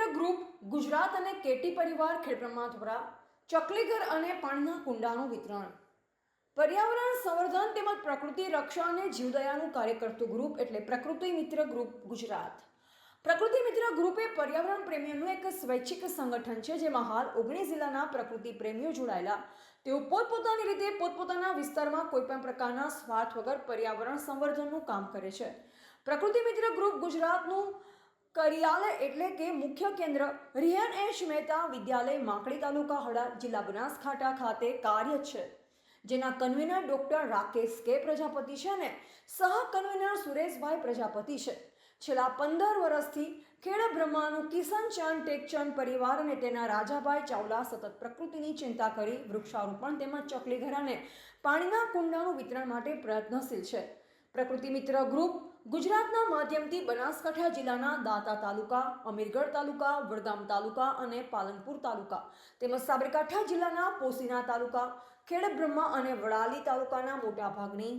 મિત્ર ગ્રુપ ગુજરાત અને કેટી પરિવાર ખેડબ્રહ્મા દ્વારા ચકલીઘર અને પાણીના કુંડાનું વિતરણ. પર્યાવરણ સંવર્ધન તેમજ પ્રકૃતિ રક્ષા અને જીવદયાનું કાર્ય કરતું ગ્રુપ એટલે પ્રકૃતિ મિત્ર ગ્રુપ ગુજરાત. પ્રકૃતિ મિત્ર ગ્રુપ એ પર્યાવરણ પ્રેમીઓનું એક સ્વૈચ્છિક સંગઠન છે, જેમાં હાલ 19 જિલ્લાના પ્રકૃતિ પ્રેમીઓ જોડાયેલા. તેઓ પોતપોતાની રીતે પોતપોતાના વિસ્તારમાં કોઈપણ પ્રકારના સ્વાર્થ વગર પર્યાવરણ સંવર્ધનનું કામ કરે છે. પ્રકૃતિ મિત્ર ગ્રુપ ગુજરાતનું કાર્યાલય એટલે કે મુખ્ય કેન્દ્ર રિયન એચ મહેતા વિદ્યાલય, માકડી, તાલુકા હળવદ, જિલ્લા બનાસકાંઠા ખાતે કાર્ય છે, જેના કન્વીનર ડોક્ટર રાકેશ કે પ્રજાપતિ છે અને સહ કન્વીનર સુરેશભાઈ પ્રજાપતિ છે. છેલ્લા 15 વર્ષથી ખેડબ્રહ્માનું કિશનચંદ ટેકચંદ પરિવાર અને તેના રાજાભાઈ ચાવલા સતત પ્રકૃતિની ચિંતા કરી વૃક્ષારોપણ તેમજ ચકલીઘર અને પાણીના કુંડાનું વિતરણ માટે પ્રયત્નશીલ છે. પ્રકૃતિ મિત્ર ગ્રુપ ગુજરાતના માધ્યમથી બનાસકાંઠા જિલ્લાના દાંતા તાલુકા, અમીરગઢ તાલુકા, વડગામ તાલુકા અને પાલનપુર તાલુકા તેમજ સાબરકાંઠા જિલ્લાના પોશીના તાલુકા, ખેડબ્રહ્મા અને વડાલી તાલુકાના મોટાભાગની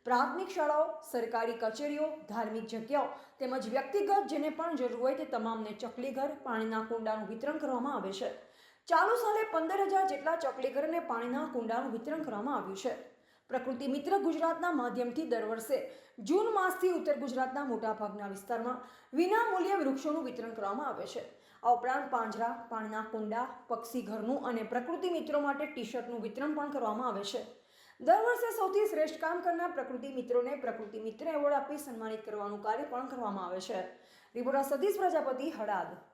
પ્રાથમિક શાળાઓ, સરકારી કચેરીઓ, ધાર્મિક જગ્યાઓ તેમજ વ્યક્તિગત જેને પણ જરૂર હોય તે તમામને ચકલીઘર, પાણીના કુંડાનું વિતરણ કરવામાં આવે છે. ચાલુ સાલે 15,000 જેટલા ચકલીઘર અને પાણીના કુંડાનું વિતરણ કરવામાં આવ્યું છે. પ્રકૃતિ મિત્ર ગુજરાતના માધ્યમથી દર વર્ષે જૂન માસથી ઉત્તર ગુજરાતના મોટાભાગના વિસ્તારમાં વિના મૂલ્યે વૃક્ષોનું વિતરણ કરવામાં આવે છે. આ ઉપરાંત પાંજરા, પાણીના કુંડા, પક્ષી ઘરનું અને પ્રકૃતિ મિત્રો માટે ટી-શર્ટનું વિતરણ પણ કરવામાં આવે છે. દર વર્ષે સૌથી શ્રેષ્ઠ કામ કરનાર પ્રકૃતિ મિત્રોને પ્રકૃતિ મિત્ર એવોર્ડ આપી સન્માનિત કરવાનું કાર્ય પણ કરવામાં આવે છે. રિપોર્ટર સતીશ પ્રજાપતિ, હળવદ.